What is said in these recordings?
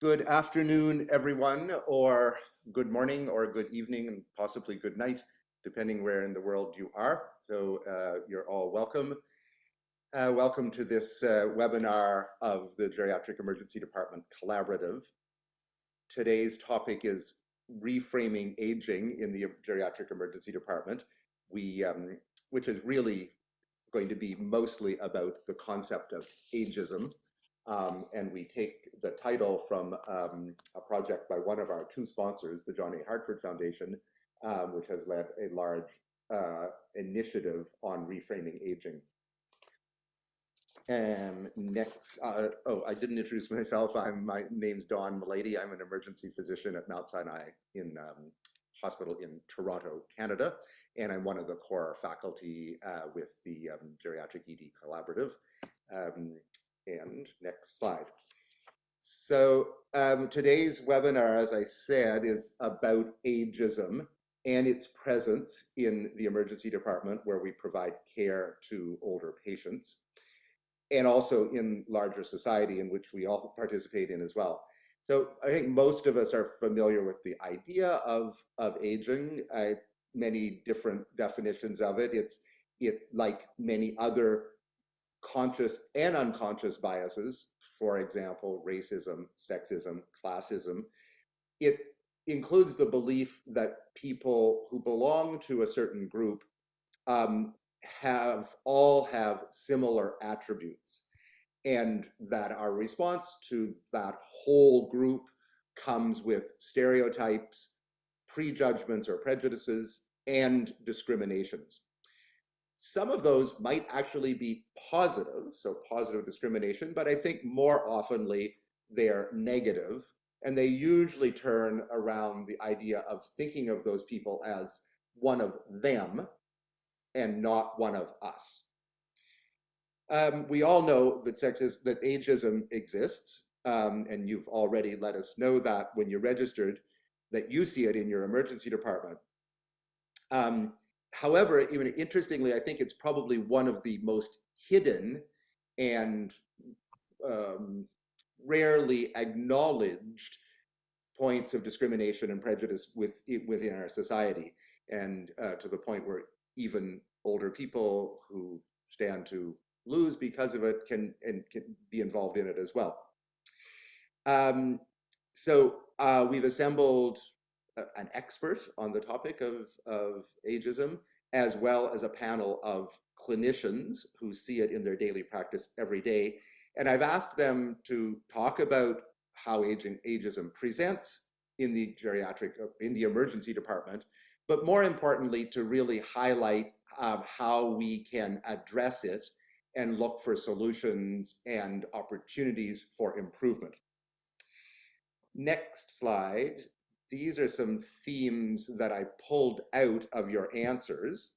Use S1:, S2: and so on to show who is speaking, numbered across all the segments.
S1: Good afternoon, everyone, or good morning, or good evening, and possibly good night, depending where in the world you are. So you're all welcome. Welcome to this webinar of the Geriatric Emergency Department Collaborative. Today's topic is reframing aging in the Geriatric Emergency Department, which is really going to be mostly about the concept of ageism. And we take the title from a project by one of our two sponsors, the John A. Hartford Foundation, which has led a large initiative on reframing aging. And next, oh, I didn't introduce myself. My name's Dyan Hagy. I'm an emergency physician at Mount Sinai in hospital in Toronto, Canada, and I'm one of the core faculty with the Geriatric ED Collaborative. And next slide. So today's webinar, as I said, is about ageism and its presence in the emergency department where we provide care to older patients, and also in larger society in which we all participate in as well. So I think most of us are familiar with the idea of aging, many different definitions of it. It like many other conscious and unconscious biases, for example, racism, sexism, classism. It includes the belief that people who belong to a certain group all have similar attributes, and that our response to that whole group comes with stereotypes, prejudgments or prejudices, and discriminations. Some of those might actually be positive, so positive discrimination, but I think more oftenly they're negative, and they usually turn around the idea of thinking of those people as one of them and not one of us. We all know that ageism exists, and you've already let us know that when you registered, that you see it in your emergency department. However, even interestingly, I think it's probably one of the most hidden and rarely acknowledged points of discrimination and prejudice within our society, and to the point where even older people who stand to lose because of it can be involved in it as well. So we've assembled an expert on the topic of ageism, as well as a panel of clinicians who see it in their daily practice every day. And I've asked them to talk about how ageism presents in the emergency department, but more importantly, to really highlight how we can address it and look for solutions and opportunities for improvement. Next slide. These are some themes that I pulled out of your answers.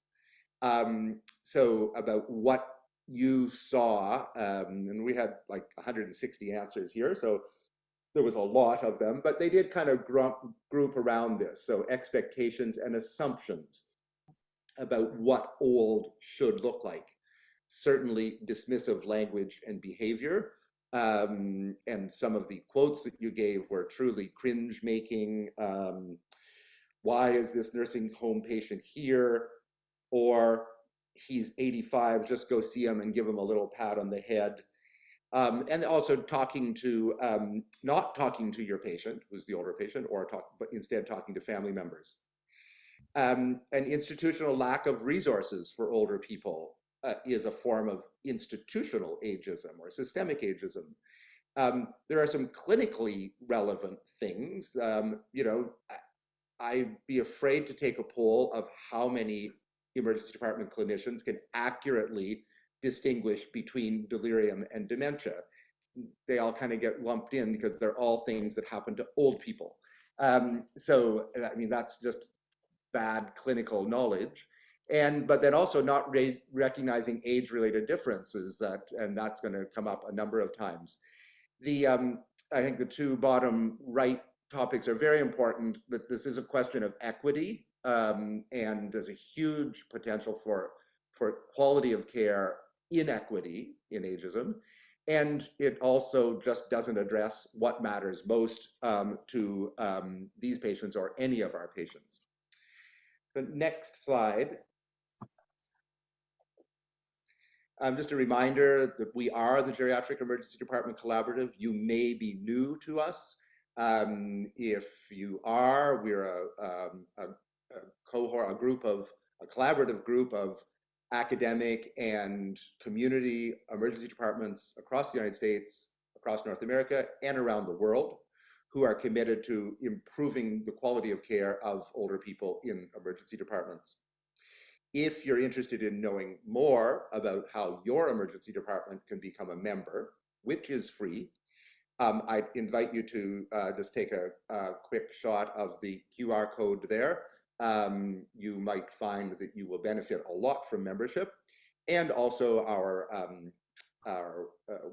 S1: So about what you saw, and we had like 160 answers here, so there was a lot of them, but they did kind of group around this. So expectations and assumptions about what old should look like. Certainly dismissive language and behavior. And some of the quotes that you gave were truly cringe-making. Why is this nursing home patient here? Or he's 85, just go see him and give him a little pat on the head. And also not talking to your patient, who's the older patient, but instead talking to family members. An institutional lack of resources for older people is a form of institutional ageism or systemic ageism. There are some clinically relevant things. I'd be afraid to take a poll of how many emergency department clinicians can accurately distinguish between delirium and dementia. They all kind of get lumped in because they're all things that happen to old people. So, I mean, that's just bad clinical knowledge. But then also not recognizing age-related differences, and that's going to come up a number of times. I think the two bottom right topics are very important, but this is a question of equity, and there's a huge potential for quality of care inequity in ageism. And it also just doesn't address what matters most to these patients or any of our patients. The next slide. Just a reminder that we are the Geriatric Emergency Department Collaborative. You may be new to us. If you are, we're a cohort, a collaborative group of academic and community emergency departments across the United States, across North America, and around the world, who are committed to improving the quality of care of older people in emergency departments. If you're interested in knowing more about how your emergency department can become a member, which is free, I invite you to just take a quick shot of the QR code there. You might find that you will benefit a lot from membership. And also our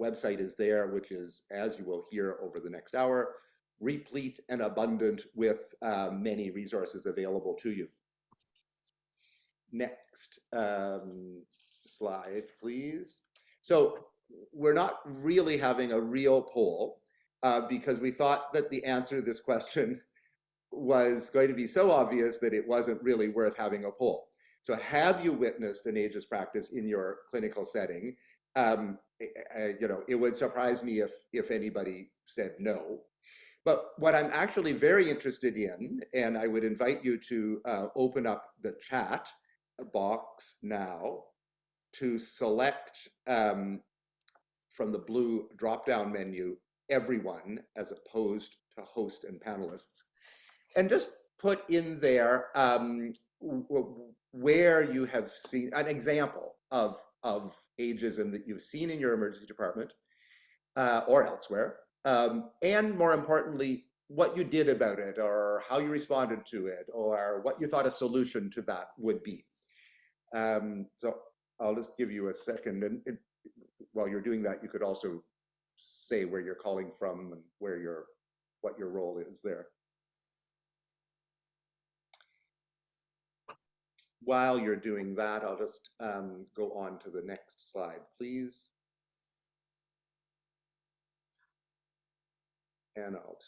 S1: website is there, which is, as you will hear over the next hour, replete and abundant with many resources available to you. Next slide, please. So we're not really having a real poll because we thought that the answer to this question was going to be so obvious that it wasn't really worth having a poll. So have you witnessed an ageist practice in your clinical setting? You know, it would surprise me if anybody said no. But what I'm actually very interested in, and I would invite you to open up the chat box now to select from the blue drop-down menu, everyone, as opposed to host and panelists. And just put in there where you have seen an example of ageism that you've seen in your emergency department or elsewhere. And more importantly, what you did about it, or how you responded to it, or what you thought a solution to that would be. So I'll just give you a second, and while you're doing that, you could also say where you're calling from and what your role is there. While you're doing that, I'll just go on to the next slide, please. And I'll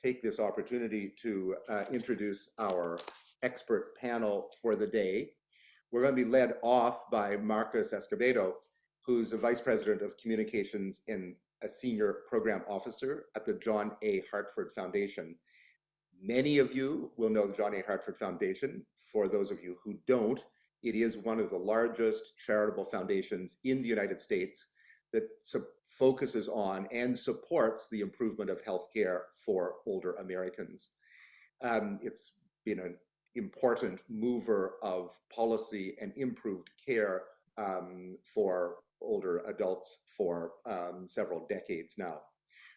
S1: take this opportunity to introduce our expert panel for the day. We're going to be led off by Marcus Escobedo, who's a Vice President of Communications and a Senior Program Officer at the John A. Hartford Foundation. Many of you will know the John A. Hartford Foundation. For those of you who don't, it is one of the largest charitable foundations in the United States that focuses on and supports the improvement of healthcare for older Americans. It's been an important mover of policy and improved care for older adults for several decades now.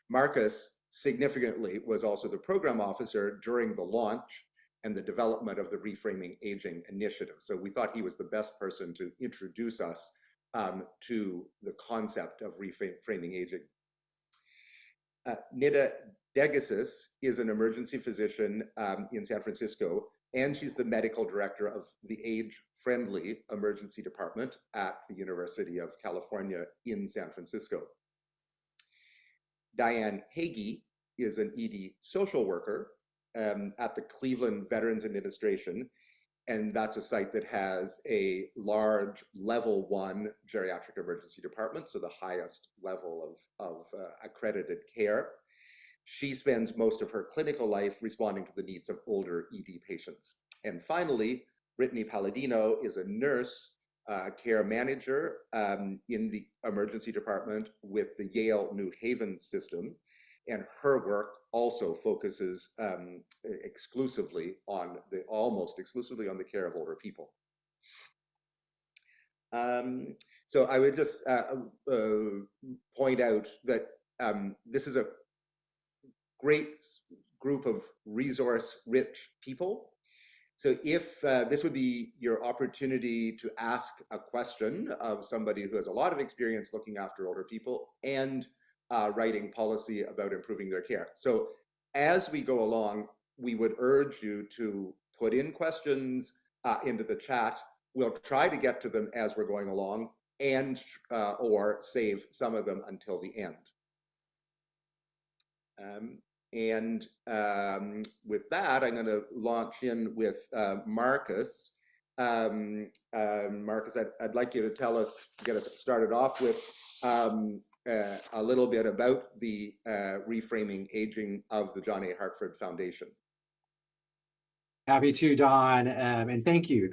S1: Marcus significantly was also the program officer during the launch and the development of the Reframing Aging Initiative. So we thought he was the best person to introduce us to the concept of reframing aging. Nida Degesys is an emergency physician in San Francisco, and she's the medical director of the age-friendly emergency department at the University of California in San Francisco. Dyan Hagy is an ED social worker at the Cleveland Veterans Administration, and that's a site that has a large level 1 geriatric emergency department, so the highest level of accredited care. She spends most of her clinical life responding to the needs of older ED patients. And finally, Brittany Palladino is a nurse care manager in the emergency department with the Yale New Haven system, and her work also focuses almost exclusively on the care of older people. So I would just point out that this is a great group of resource-rich people. So if this would be your opportunity to ask a question of somebody who has a lot of experience looking after older people and writing policy about improving their care. So as we go along, we would urge you to put in questions into the chat. We'll try to get to them as we're going along. and or save some of them until the end. With that, I'm going to launch in with Marcus. Marcus, I'd like you to tell us, get us started off with a little bit about the Reframing Aging of the John A. Hartford Foundation.
S2: Happy to, Don, and thank you,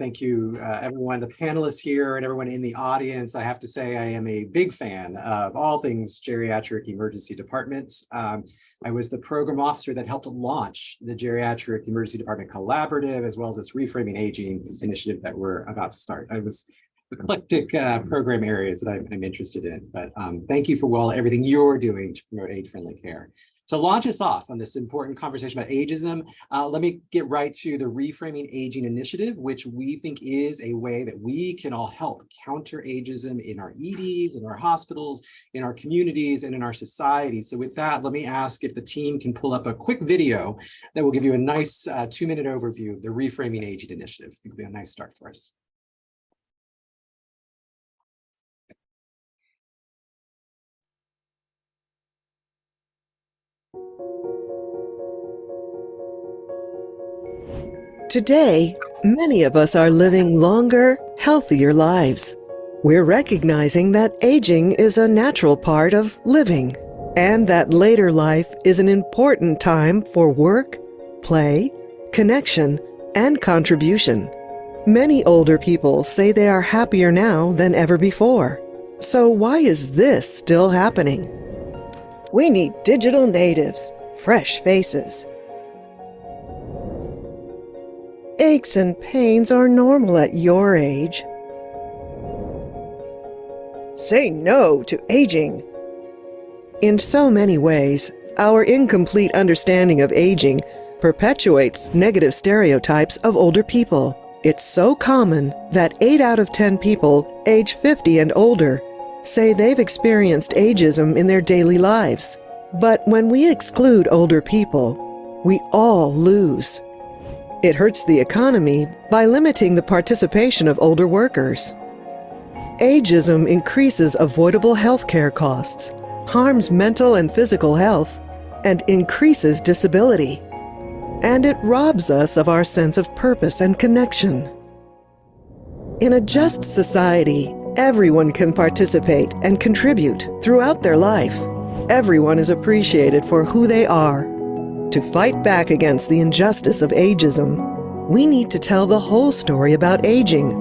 S2: everyone, the panelists here and everyone in the audience. I have to say I am a big fan of all things geriatric emergency department. I was the program officer that helped launch the Geriatric Emergency Department Collaborative, as well as this Reframing Aging Initiative that we're about to start. I was eclectic program areas that I'm interested in, but thank you for everything you're doing to promote age-friendly care. To launch us off on this important conversation about ageism, let me get right to the Reframing Aging Initiative, which we think is a way that we can all help counter ageism in our EDs, in our hospitals, in our communities, and in our society. So with that, let me ask if the team can pull up a quick video that will give you a nice 2-minute overview of the Reframing Aging Initiative. I think it'll be a nice start for us.
S3: Today, many of us are living longer, healthier lives. We're recognizing that aging is a natural part of living, and that later life is an important time for work, play, connection, and contribution. Many older people say they are happier now than ever before. So why is this still happening? We need digital natives, fresh faces. Aches and pains are normal at your age. Say no to aging. In so many ways, our incomplete understanding of aging perpetuates negative stereotypes of older people. It's so common that 8 out of 10 people age 50 and older say they've experienced ageism in their daily lives. But when we exclude older people, we all lose. It hurts the economy by limiting the participation of older workers. Ageism increases avoidable healthcare costs, harms mental and physical health, and increases disability. And it robs us of our sense of purpose and connection. In a just society, everyone can participate and contribute throughout their life. Everyone is appreciated for who they are. To fight back against the injustice of ageism, we need to tell the whole story about aging.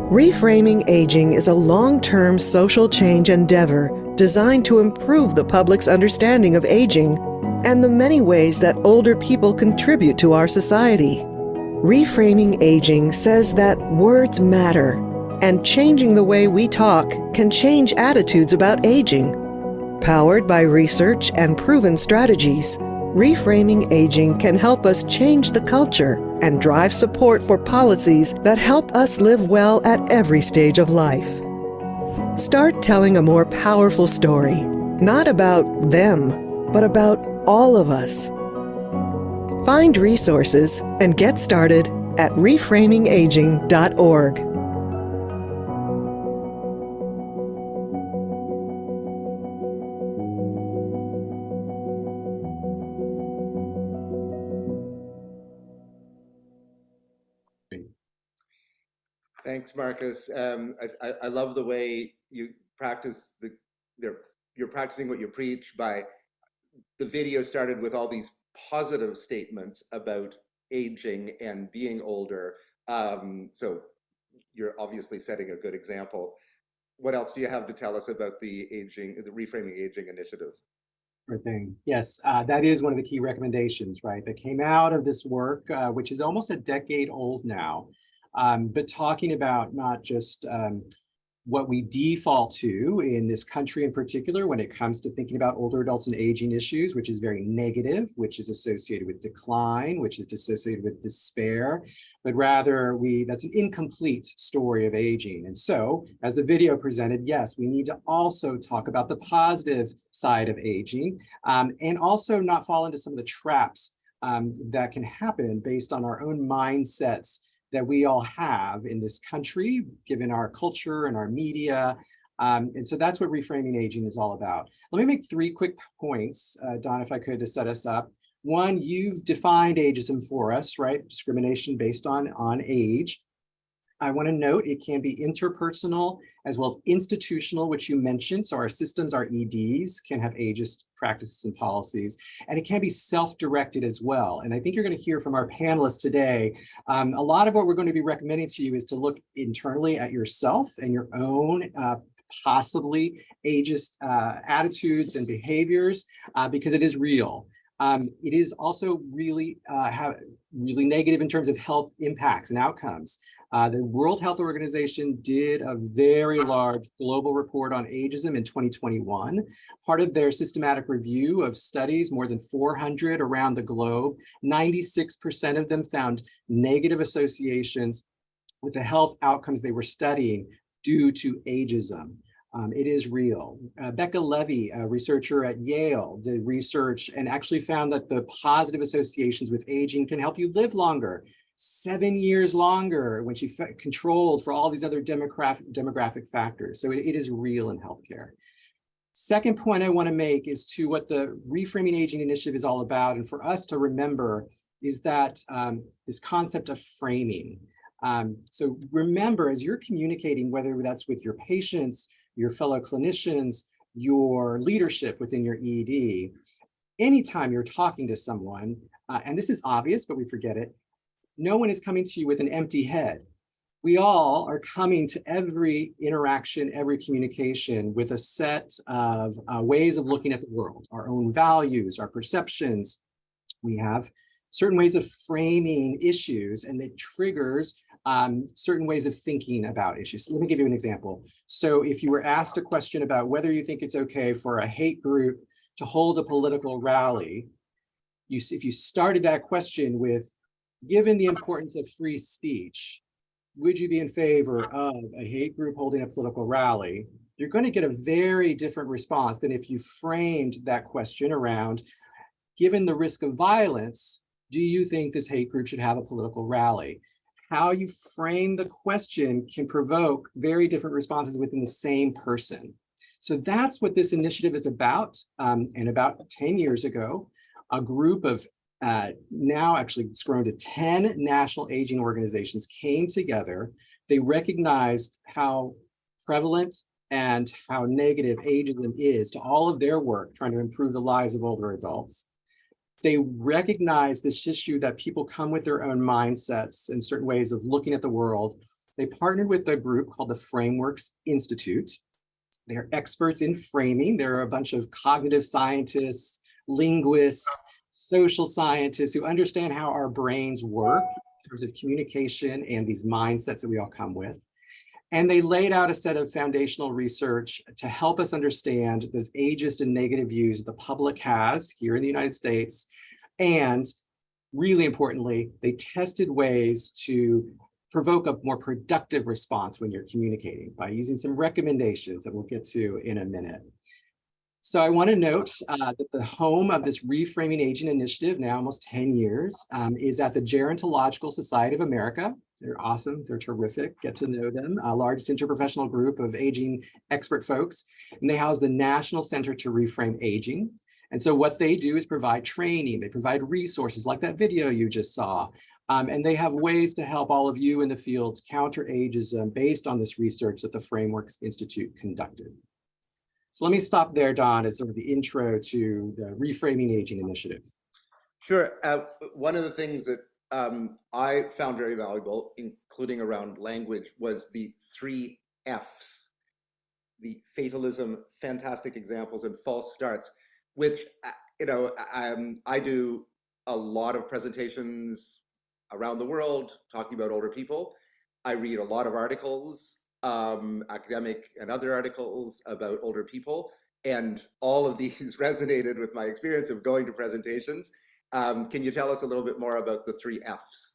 S3: Reframing Aging is a long-term social change endeavor designed to improve the public's understanding of aging and the many ways that older people contribute to our society. Reframing Aging says that words matter, and changing the way we talk can change attitudes about aging. Powered by research and proven strategies, Reframing Aging can help us change the culture and drive support for policies that help us live well at every stage of life. Start telling a more powerful story, not about them, but about all of us. Find resources and get started at reframingaging.org.
S1: Thanks, Marcus. I love the way you practice you're practicing what you preach. By the video started with all these positive statements about aging and being older. So you're obviously setting a good example. What else do you have to tell us about the Reframing Aging Initiative?
S2: Sure thing. Yes, that is one of the key recommendations, right, that came out of this work, which is almost a decade old now. But talking about not just what we default to in this country in particular when it comes to thinking about older adults and aging issues, which is very negative, which is associated with decline, which is associated with despair, but rather that's an incomplete story of aging. And so, as the video presented, yes, we need to also talk about the positive side of aging, and also not fall into some of the traps that can happen based on our own mindsets that we all have in this country, given our culture and our media. And so that's what reframing aging is all about. Let me make 3 quick points, Don, if I could, to set us up. One, you've defined ageism for us, right? Discrimination based on age. I want to note it can be interpersonal as well as institutional, which you mentioned. So our systems, our EDs, can have ageist practices and policies, and it can be self-directed as well. And I think you're going to hear from our panelists today. A lot of what we're going to be recommending to you is to look internally at yourself and your own possibly ageist attitudes and behaviors, because it is real. It is also really negative in terms of health impacts and outcomes. The World Health Organization did a very large global report on ageism in 2021. Part of their systematic review of studies, more than 400 around the globe, 96% of them found negative associations with the health outcomes they were studying due to ageism. It is real. Becca Levy, a researcher at Yale, did research and actually found that the positive associations with aging can help you live longer, 7 years longer, when she controlled for all these other demographic factors. So it is real in healthcare. Second point I want to make is to what the Reframing Aging Initiative is all about, and for us to remember is that this concept of framing. So remember, as you're communicating, whether that's with your patients, your fellow clinicians, your leadership within your ED, anytime you're talking to someone, and this is obvious, but we forget it, no one is coming to you with an empty head. We all are coming to every interaction, every communication with a set of ways of looking at the world, our own values, our perceptions. We have certain ways of framing issues, and it triggers certain ways of thinking about issues. So let me give you an example. So if you were asked a question about whether you think it's okay for a hate group to hold a political rally, if you started that question with, given the importance of free speech, would you be in favor of a hate group holding a political rally? You're going to get a very different response than if you framed that question around, given the risk of violence, do you think this hate group should have a political rally? How you frame the question can provoke very different responses within the same person. So that's what this initiative is about. And about 10 years ago, a group of now actually it's grown to 10 national aging organizations came together. They recognized how prevalent and how negative ageism is to all of their work trying to improve the lives of older adults. They recognize this issue that people come with their own mindsets and certain ways of looking at the world. They partnered with a group called the Frameworks Institute. They're experts in framing. There are a bunch of cognitive scientists, linguists, social scientists who understand how our brains work in terms of communication and these mindsets that we all come with. And they laid out a set of foundational research to help us understand those ageist and negative views that the public has here in the United States. And really importantly, they tested ways to provoke a more productive response when you're communicating by using some recommendations that we'll get to in a minute. So I want to note that the home of this Reframing Aging Initiative, now almost 10 years, is at the Gerontological Society of America. They're awesome, they're terrific, get to know them, largest interprofessional group of aging expert folks. And they house the National Center to Reframe Aging. And so what they do is provide training, they provide resources like that video you just saw. And they have ways to help all of you in the field counter ageism based on this research that the Frameworks Institute conducted. So let me stop there, Don, as sort of the intro to the Reframing Aging Initiative.
S1: Sure. One of the things that I found very valuable, including around language, was the 3 Fs, the fatalism, fantastic examples, and false starts, which, I do a lot of presentations around the world talking about older people. I read a lot of articles, academic and other articles about older people, and all of these resonated with my experience of going to presentations. Can you tell us a little bit more about the 3 Fs?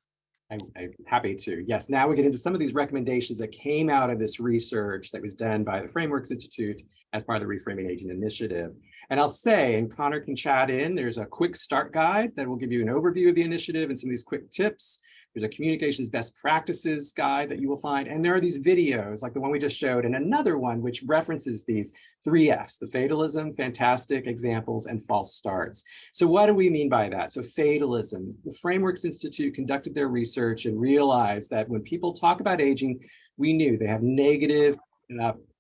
S2: I'm happy to. Yes, now we get into some of these recommendations that came out of this research that was done by the Frameworks Institute as part of the Reframing Aging Initiative. And I'll say, and Connor can chat in, there's a quick start guide that will give you an overview of the initiative and some of these quick tips. There's a communications best practices guide that you will find. And there are these videos like the one we just showed and another one which references these 3 Fs, the fatalism, fantastic examples, and false starts. So what do we mean by that? So fatalism, the Frameworks Institute conducted their research and realized that when people talk about aging, we knew they have negative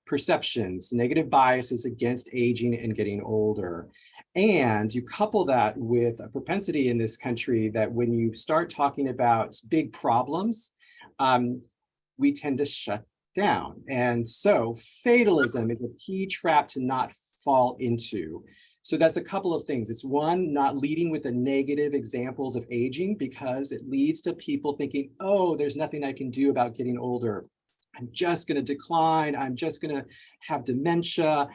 S2: perceptions, negative biases against aging and getting older. And you couple that with a propensity in this country that when you start talking about big problems, we tend to shut down. And so fatalism is a key trap to not fall into. So that's a couple of things. It's one, not leading with the negative examples of aging because it leads to people thinking, oh, there's nothing I can do about getting older. I'm just going to decline. I'm just going to have dementia.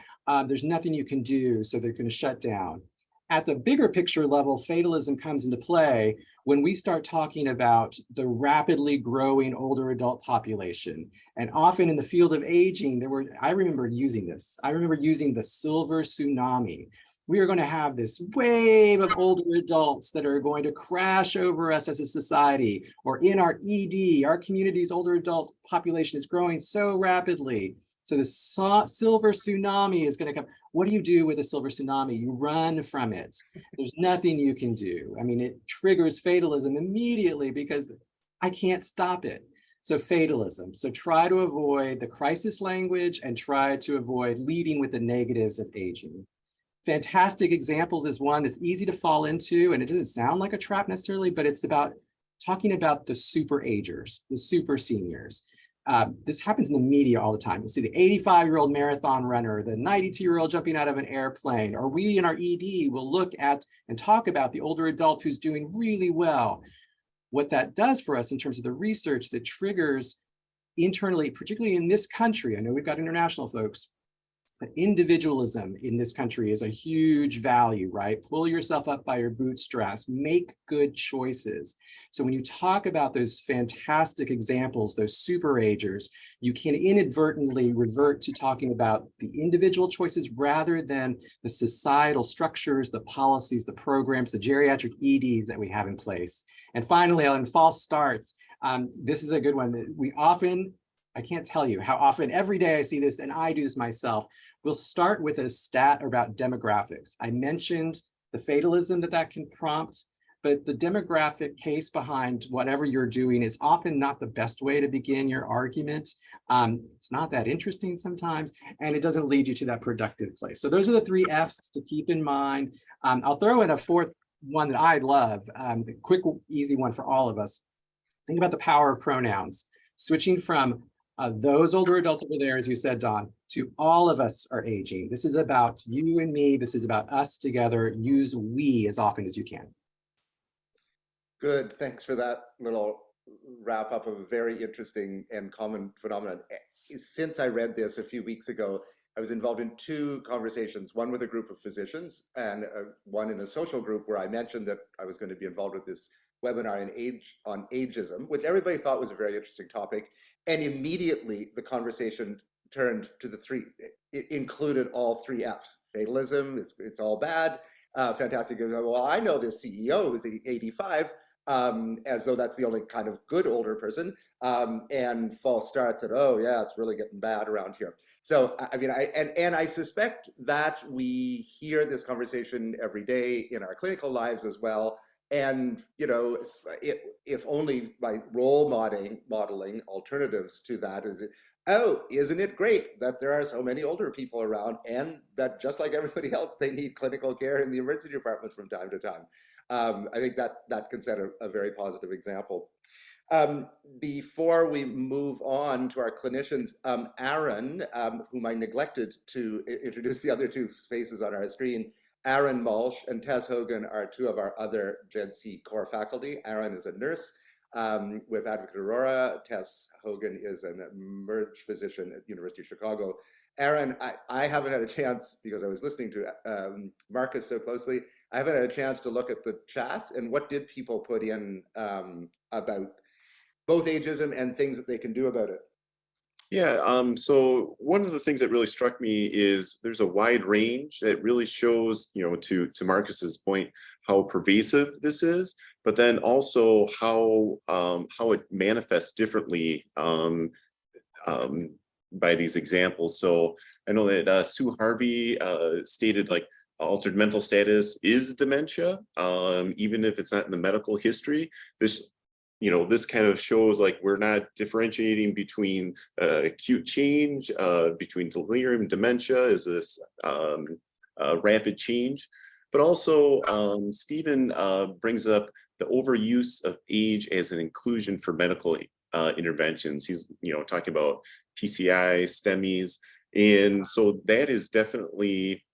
S2: There's nothing you can do. So they're going to shut down. At the bigger picture level, fatalism comes into play when we start talking about the rapidly growing older adult population. And often in the field of aging, I remember using this. I remember using the silver tsunami. We are going to have this wave of older adults that are going to crash over us as a society, or in our ED, our community's older adult population is growing so rapidly. So the silver tsunami is going to come. What do you do with a silver tsunami? You run from it. There's nothing you can do. I mean, it triggers fatalism immediately because I can't stop it. So fatalism. So try to avoid the crisis language and try to avoid leading with the negatives of aging. Fantastic examples is one that's easy to fall into, and it doesn't sound like a trap necessarily, but it's about talking about the super agers, the super seniors. This happens in the media all the time. You'll see the 85-year-old marathon runner, the 92-year-old jumping out of an airplane, or we in our ED will look at and talk about the older adult who's doing really well. What that does for us in terms of the research is it triggers internally, particularly in this country, I know we've got international folks, but individualism in this country is a huge value, right? Pull yourself up by your bootstraps, make good choices. So when you talk about those fantastic examples, those super agers, you can inadvertently revert to talking about the individual choices rather than the societal structures, the policies, the programs, the geriatric EDs that we have in place. And finally, on false starts, this is a good one that we often, I can't tell you how often, every day I see this, and I do this myself. We'll start with a stat about demographics. I mentioned the fatalism that can prompt, but the demographic case behind whatever you're doing is often not the best way to begin your argument. It's not that interesting sometimes, and it doesn't lead you to that productive place. So those are the 3 Fs to keep in mind. I'll throw in a 4th one that I love, the quick, easy one for all of us. Think about the power of pronouns. Switching from those older adults over there, as you said, Don, to all of us are aging. This is about you and me. This is about us together. Use we as often as you can.
S1: Good. Thanks for that little wrap up of a very interesting and common phenomenon. Since I read this a few weeks ago, I was involved in 2 conversations, one with a group of physicians and one in a social group where I mentioned that I was going to be involved with this webinar on ageism, which everybody thought was a very interesting topic. And immediately the conversation turned to the 3, it included all 3 Fs. Fatalism, it's all bad. Fantastic. Well, I know this CEO who's 85, as though that's the only kind of good older person. And false starts at, oh yeah, it's really getting bad around here. So, I mean, I suspect that we hear this conversation every day in our clinical lives as well. And, you know, if only by role modeling alternatives to that is, oh, isn't it great that there are so many older people around and that just like everybody else, they need clinical care in the emergency department from time to time. I think that can set a very positive example. Before we move on to our clinicians, Aaron, whom I neglected to introduce the other 2 faces on our screen, Aaron Malsch and Tess Hogan are 2 of our other GEDC core faculty. Aaron is a nurse with Advocate Aurora. Tess Hogan is an emerge physician at University of Chicago. Aaron, I haven't had a chance, because I was listening to Marcus so closely, I haven't had a chance to look at the chat. And what did people put in about both ageism and things that they can do about it?
S4: Yeah, so one of the things that really struck me is there's a wide range that really shows, to Marcus's point, how pervasive this is, but then also how it manifests differently by these examples. So I know that Sue Harvey stated like altered mental status is dementia, even if it's not in the medical history. This kind of shows like we're not differentiating between acute change, between delirium, dementia, is this rapid change. But also Stephen brings up the overuse of age as an inclusion for medical interventions. He's talking about PCI, STEMIs, and so that is definitely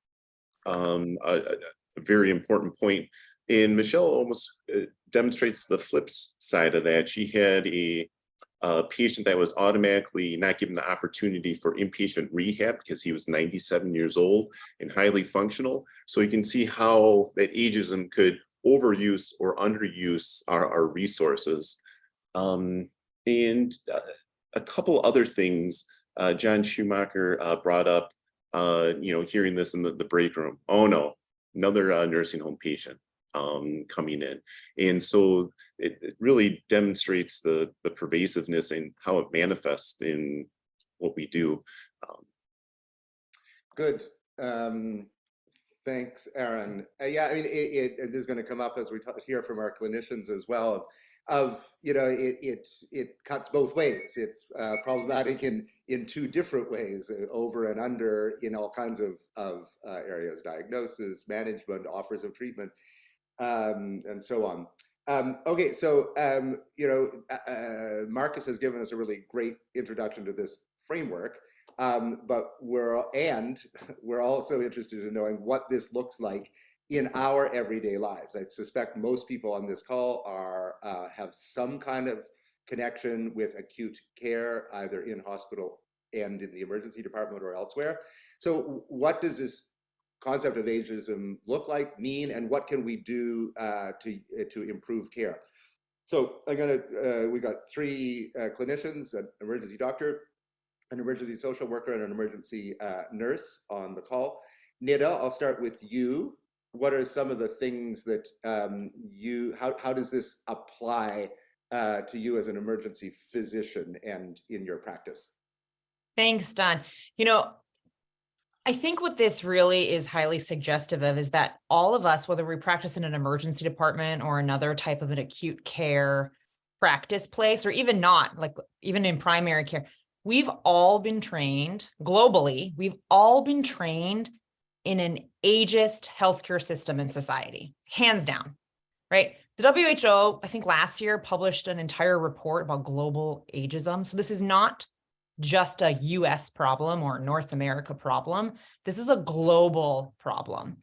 S4: a very important point. And Michelle almost demonstrates the flip side of that. She had a patient that was automatically not given the opportunity for inpatient rehab because he was 97 years old and highly functional. So you can see how that ageism could overuse or underuse our resources. And a couple other things John Schumacher brought up, hearing this in the break room. Oh no, another nursing home patient coming in. And so it really demonstrates the pervasiveness and how it manifests in what we do.
S1: Good. Thanks, Aaron. Yeah, I mean, it is going to come up as we hear from our clinicians as well. It cuts both ways. It's problematic in two different ways, over and under in all kinds of areas: diagnosis, management, offers of treatment, and so on. Okay, so Marcus has given us a really great introduction to this framework, but we're also interested in knowing what this looks like in our everyday lives. I suspect most people on this call have some kind of connection with acute care, either in hospital and in the emergency department or elsewhere. So what does this concept of ageism look like, mean, and what can we do to improve care? So we got three clinicians: an emergency doctor, an emergency social worker, and an emergency nurse on the call. Nida, I'll start with you. What are some of the things that how does this apply to you as an emergency physician and in your practice?
S5: Thanks, Don. I think what this really is highly suggestive of is that all of us, whether we practice in an emergency department or another type of an acute care practice place, or even not, like even in primary care, we've all been trained globally. We've all been trained in an ageist healthcare system in society, hands down, right? The WHO, I think last year, published an entire report about global ageism. So this is not just a US problem or North America problem. This is a global problem,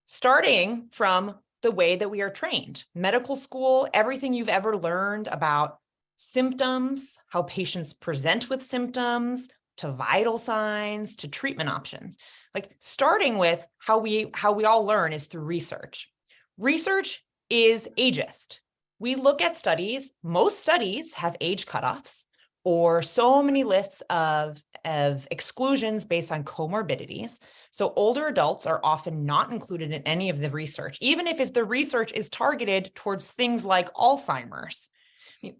S5: starting from the way that we are trained. Medical school, everything you've ever learned about symptoms, how patients present with symptoms, to vital signs, to treatment options. Like starting with how we all learn is through research. Research is ageist. We look at studies, most studies have age cutoffs or so many lists of exclusions based on comorbidities. So older adults are often not included in any of the research, even if the research is targeted towards things like Alzheimer's.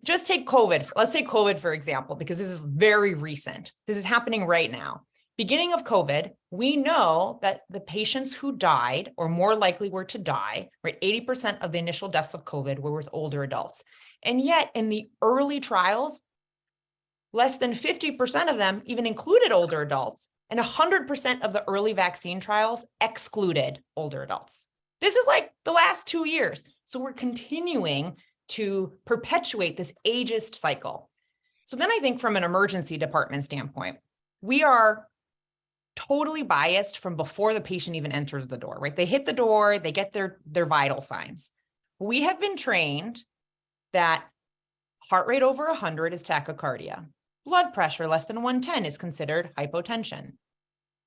S5: Just take COVID. Let's take COVID, for example, because this is very recent. This is happening right now. Beginning of COVID, we know that the patients who died or more likely were to die, right? 80% of the initial deaths of COVID were with older adults. And yet in the early trials, less than 50% of them even included older adults, and 100% of the early vaccine trials excluded older adults. This is like the last 2 years. So we're continuing to perpetuate this ageist cycle. So then I think from an emergency department standpoint, we are totally biased from before the patient even enters the door, right? They hit the door, they get their vital signs. We have been trained that heart rate over 100 is tachycardia. Blood pressure less than 110 is considered hypotension.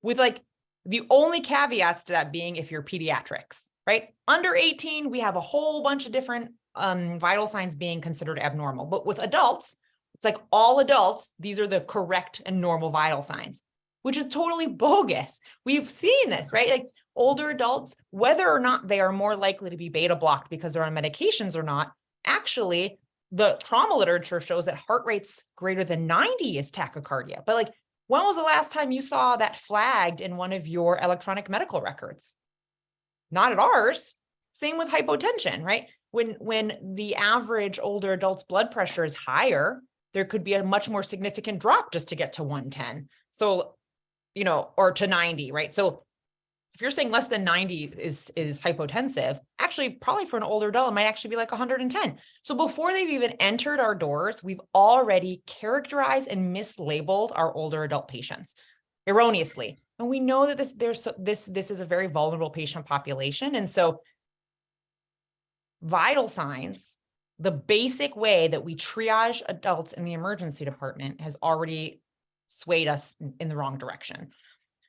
S5: With like the only caveats to that being if you're pediatrics, right? Under 18, we have a whole bunch of different vital signs being considered abnormal. But with adults, It's like all adults, these are the correct and normal vital signs, which is totally bogus. We've seen this, right? Like older adults, whether or not they are more likely to be beta blocked because they're on medications or not, actually, the trauma literature shows that heart rates greater than 90 is tachycardia. But like, when was the last time you saw that flagged in one of your electronic medical records? Not at ours. Same with hypotension, right? When the average older adult's blood pressure is higher, there could be a much more significant drop just to get to 110. So, you know, or to 90, right? So if you're saying less than 90 is hypotensive, actually probably for an older adult, it might actually be like 110. So before they've even entered our doors, we've already characterized and mislabeled our older adult patients erroneously. And we know that this is a very vulnerable patient population. And so vital signs, the basic way that we triage adults in the emergency department has already swayed us in the wrong direction.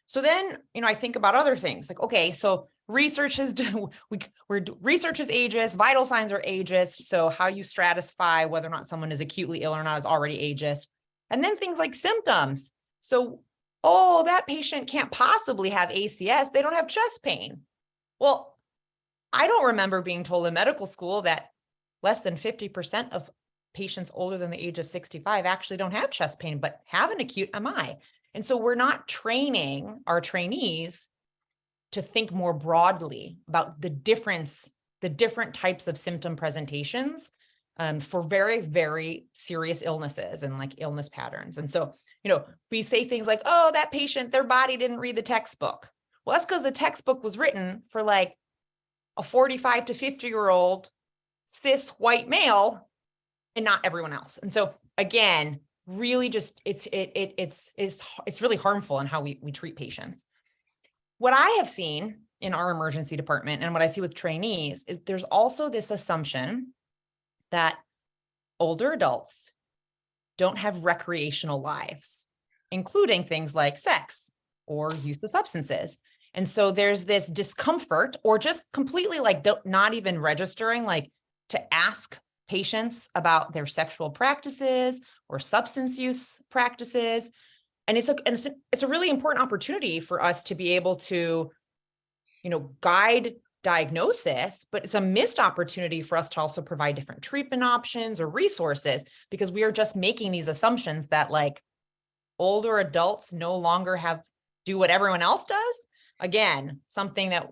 S5: So then, you know, I think about other things like, okay, so research is ageist, vital signs are ageist. So how you stratify whether or not someone is acutely ill or not is already ageist. And then things like symptoms. So, oh, that patient can't possibly have ACS. They don't have chest pain. Well, I don't remember being told in medical school that less than 50% of patients older than the age of 65 actually don't have chest pain, but have an acute MI. And so we're not training our trainees to think more broadly about the different types of symptom presentations for very, very serious illnesses and like illness patterns. And so, you know, we say things like, oh, that patient, their body didn't read the textbook. Well, that's because the textbook was written for like a 45 to 50-year-old cis white male and not everyone else. And so again, really just it's really harmful in how we treat patients. What I have seen in our emergency department and what I see with trainees is there's also this assumption that older adults don't have recreational lives, including things like sex or use of substances. And so there's this discomfort or just completely like not even registering, like to ask patients about their sexual practices or substance use practices. And it's a really important opportunity for us to be able to, you know, guide diagnosis, but it's a missed opportunity for us to also provide different treatment options or resources because we are just making these assumptions that like older adults no longer do what everyone else does. Again, something that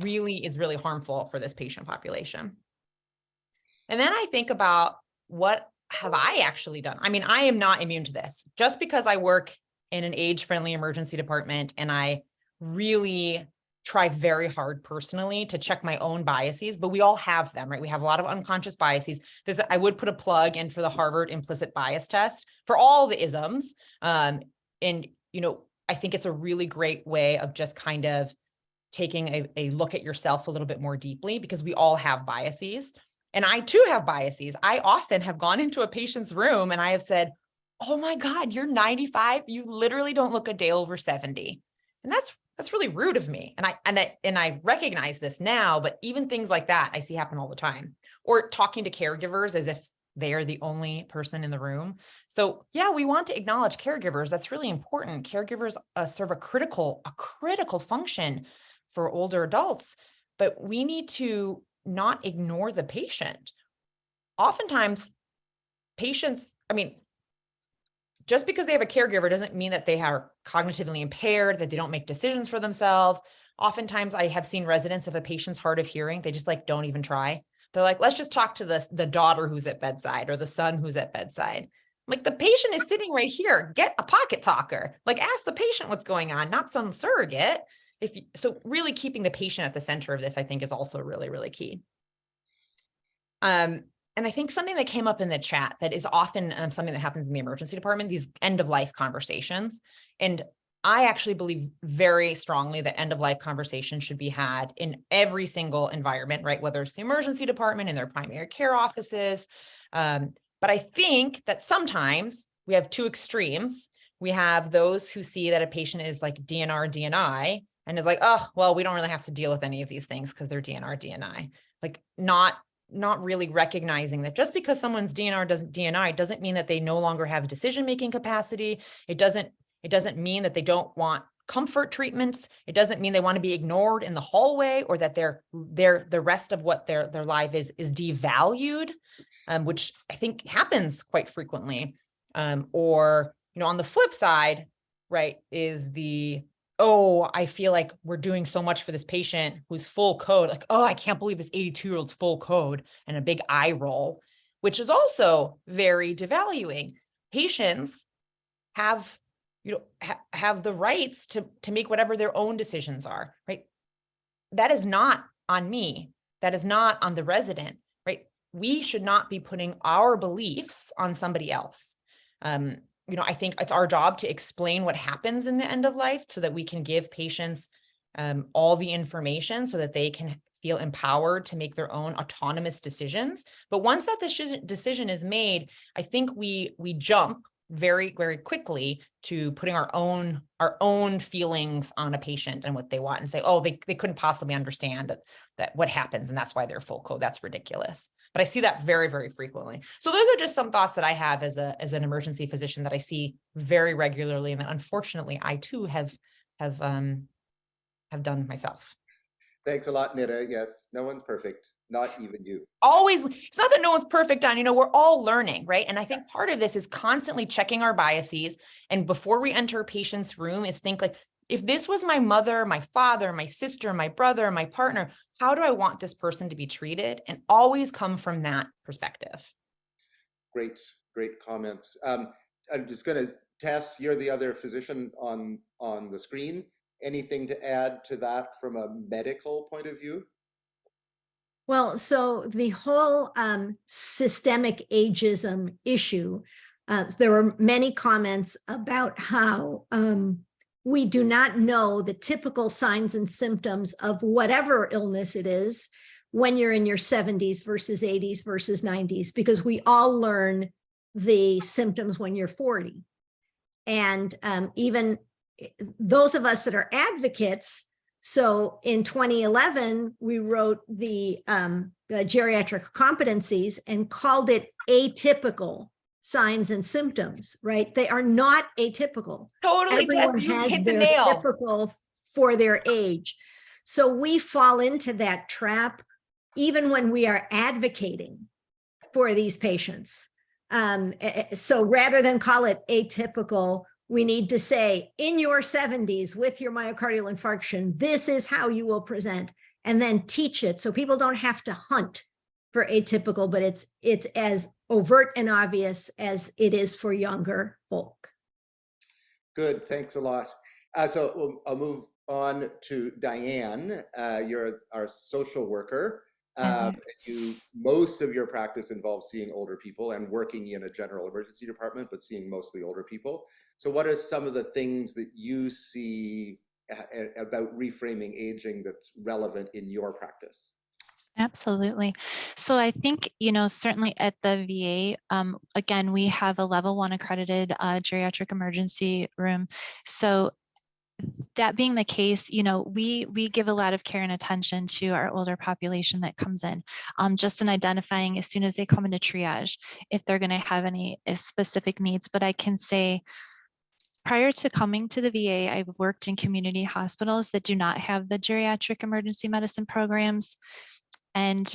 S5: really is really harmful for this patient population. And then I think about what have I actually done? I mean, I am not immune to this. Just because I work in an age-friendly emergency department and I really try very hard personally to check my own biases, but we all have them, right? We have a lot of unconscious biases. I would put a plug in for the Harvard implicit bias test for all the isms. And, you know, I think it's a really great way of just kind of taking a look at yourself a little bit more deeply because we all have biases. And I too have biases. I often have gone into a patient's room and I have said, oh my God, you're 95. You literally don't look a day over 70. And that's really rude of me. And I recognize this now, but even things like that I see happen all the time. Or talking to caregivers as if they are the only person in the room. So yeah, we want to acknowledge caregivers. That's really important. Caregivers serve a critical function for older adults, but we need to not ignore the patient. Oftentimes patients, I mean, just because they have a caregiver doesn't mean that they are cognitively impaired, that they don't make decisions for themselves. Oftentimes I have seen residents of a patient's hard of hearing, they just like don't even try. They're like, let's just talk to the daughter who's at bedside or the son who's at bedside. Like the patient is sitting right here, get a pocket talker, like ask the patient what's going on, not some surrogate. So really keeping the patient at the center of this, I think is also really, really key. And I think something that came up in the chat that is often something that happens in the emergency department, these end of life conversations. And I actually believe very strongly that end of life conversations should be had in every single environment, right? Whether it's the emergency department in their primary care offices. But I think that sometimes we have two extremes. We have those who see that a patient is like DNR, DNI, and is like, oh, well, we don't really have to deal with any of these things because they're DNR, DNI. Like not not really recognizing that just because someone's DNI doesn't mean that they no longer have decision-making capacity. It doesn't mean that they don't want comfort treatments. It doesn't mean they want to be ignored in the hallway, or that the rest of what their life is devalued, which I think happens quite frequently. Or, on the flip side, right, is oh, I feel like we're doing so much for this patient who's full code. Like, oh, I can't believe this 82-year-old's full code, and a big eye roll, which is also very devaluing. Patients have, have the rights to make whatever their own decisions are, right? That is not on me. That is not on the resident, right? We should not be putting our beliefs on somebody else. I think it's our job to explain what happens in the end of life so that we can give patients all the information so that they can feel empowered to make their own autonomous decisions. But once that decision is made, I think we jump very, very quickly to putting our own feelings on a patient and what they want, and say, oh, they couldn't possibly understand that what happens, and that's why they're full code. That's ridiculous. But I see that very, very frequently. So those are just some thoughts that I have as an emergency physician that I see very regularly, and that unfortunately I too have done myself.
S1: Thanks a lot, Nida. Yes, no one's perfect, not even you.
S5: Always, it's not that no one's perfect, Don. We're all learning, right? And I think part of this is constantly checking our biases. And before we enter a patient's room, is think like, if this was my mother, my father, my sister, my brother, my partner, how do I want this person to be treated? And always come from that perspective.
S1: Great comments. I'm just going to, Tess, you're the other physician on the screen. Anything to add to that from a medical point of view?
S6: Well, so the whole systemic ageism issue, there were many comments about how we do not know the typical signs and symptoms of whatever illness it is when you're in your 70s versus 80s versus 90s, because we all learn the symptoms when you're 40. And even those of us that are advocates, so in 2011, we wrote the geriatric competencies and called it atypical signs and symptoms, right? They are not atypical.
S5: Totally,
S6: Everyone
S5: Tess, you
S6: has
S5: hit the
S6: their
S5: nail.
S6: typical for their age. So we fall into that trap even when we are advocating for these patients. So rather than call it atypical, we need to say, in your 70s with your myocardial infarction, this is how you will present, and then teach it so people don't have to hunt for atypical, but it's as overt and obvious as it is for younger folk.
S1: Good, thanks a lot. So I'll move on to Dyan. You're our social worker. Most of your practice involves seeing older people and working in a general emergency department, but seeing mostly older people. So what are some of the things that you see about reframing aging that's relevant in your practice?
S7: Absolutely. So I think, certainly at the VA, again, we have a level 1 accredited geriatric emergency room. So that being the case, we give a lot of care and attention to our older population that comes in, just in identifying as soon as they come into triage, if they're going to have any specific needs. But I can say, prior to coming to the VA, I've worked in community hospitals that do not have the geriatric emergency medicine programs. And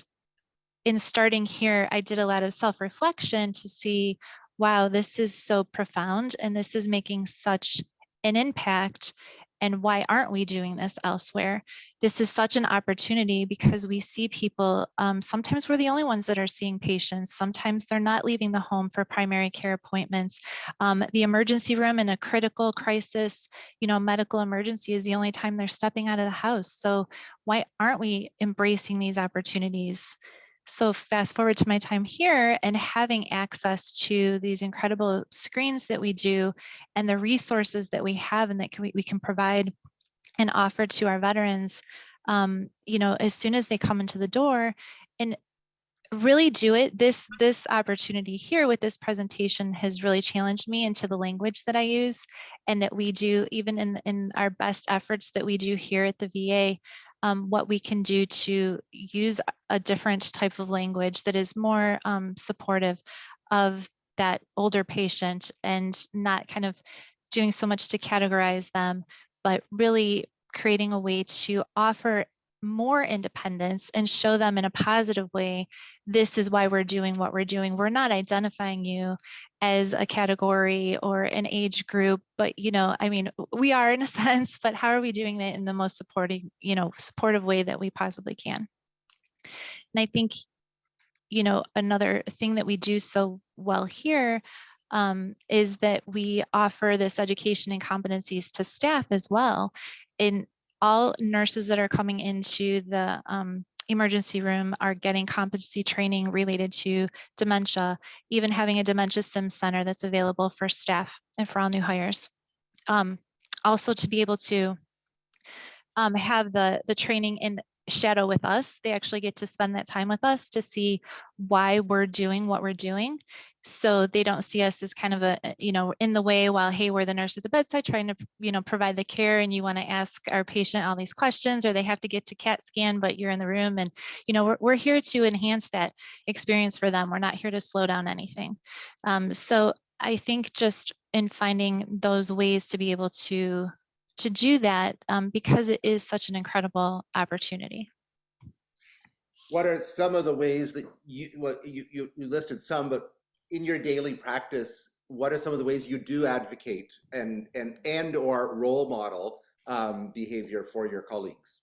S7: in starting here, I did a lot of self-reflection to see, wow, this is so profound and this is making such an impact. And why aren't we doing this elsewhere? This is such an opportunity because we see people, sometimes we're the only ones that are seeing patients. Sometimes they're not leaving the home for primary care appointments. The emergency room in a critical crisis, medical emergency is the only time they're stepping out of the house. So why aren't we embracing these opportunities? So fast forward to my time here and having access to these incredible screens that we do and the resources that we have and that we can provide and offer to our veterans, as soon as they come into the door, and really do it. This opportunity here with this presentation has really challenged me into the language that I use, and that we do even in our best efforts that we do here at the VA. what we can do to use a different type of language that is more supportive of that older patient and not kind of doing so much to categorize them, but really creating a way to offer more independence and show them in a positive way, this is why we're doing what we're doing. We're not identifying you as a category or an age group, but, you know, I mean, we are in a sense, but how are we doing that in the most supporting, you know, supportive way that we possibly can? And I think, you know, another thing that we do so well here is that we offer this education and competencies to staff as well. In all nurses that are coming into the emergency room are getting competency training related to dementia, even having a dementia sim center that's available for staff and for all new hires. Also to be able to have the training in shadow with us. They actually get to spend that time with us to see why we're doing what we're doing. So they don't see us as kind of a, you know, in the way while, hey, we're the nurse at the bedside trying to, you know, provide the care and you want to ask our patient all these questions, or they have to get to CAT scan, but you're in the room. And, you know, we're here to enhance that experience for them. We're not here to slow down anything. So I think just in finding those ways to be able to do that because it is such an incredible opportunity.
S1: What are some of the ways that you listed some, but in your daily practice, what are some of the ways you do advocate and or role model behavior for your colleagues?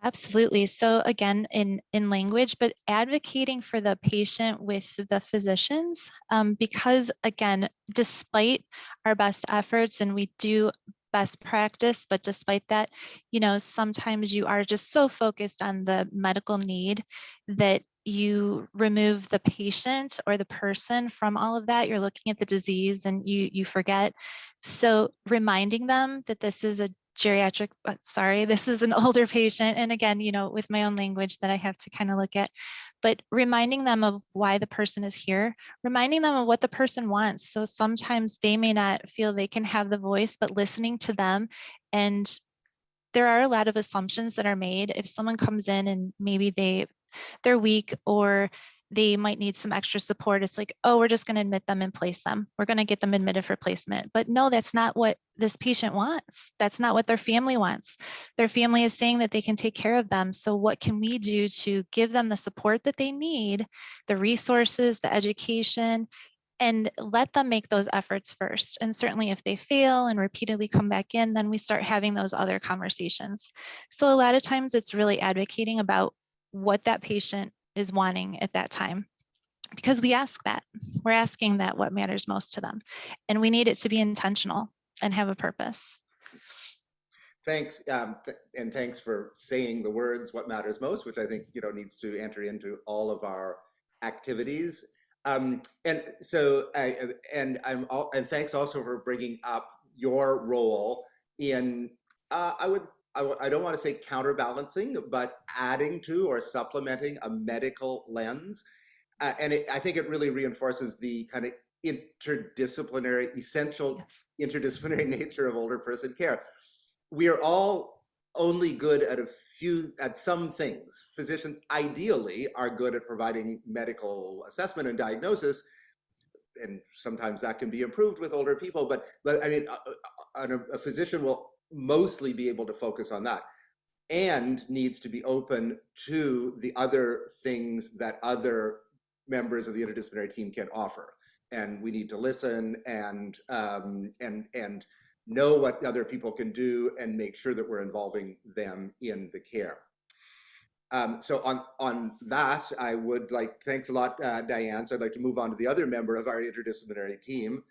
S7: Absolutely. So again, in language, but advocating for the patient with the physicians, because again, despite our best efforts, and we do best practice, but despite that, you know, sometimes you are just so focused on the medical need that you remove the patient or the person from all of that. You're looking at the disease and you forget. So reminding them that this is a geriatric, sorry, this is an older patient. And again, you know, with my own language that I have to kind of look at, but reminding them of why the person is here, reminding them of what the person wants. So sometimes they may not feel they can have the voice, but listening to them. And there are a lot of assumptions that are made. If someone comes in and maybe they're weak or they might need some extra support, it's like, oh, we're just going to admit them and place them. We're going to get them admitted for placement. But no, that's not what this patient wants. That's not what their family wants. Their family is saying that they can take care of them. So what can we do to give them the support that they need, the resources, the education, and let them make those efforts first. And certainly if they fail and repeatedly come back in, then we start having those other conversations. So a lot of times it's really advocating about what that patient is wanting at that time, because we ask that. We're asking that what matters most to them. And we need it to be intentional and have a purpose.
S1: Thanks, and thanks for saying the words "what matters most," which I think, you know, needs to enter into all of our activities. And so, and thanks also for bringing up your role in. I don't want to say counterbalancing, but adding to or supplementing a medical lens, and I think it really reinforces the kind of interdisciplinary, essential interdisciplinary nature of older person care. We are all only good at some things. Physicians ideally are good at providing medical assessment and diagnosis, and sometimes that can be improved with older people, but I mean, a physician will mostly be able to focus on that and needs to be open to the other things that other members of the interdisciplinary team can offer. And we need to listen and know what other people can do and make sure that we're involving them in the care. So on that, I would thanks a lot, Dyan. So I'd like to move on to the other member of our interdisciplinary team.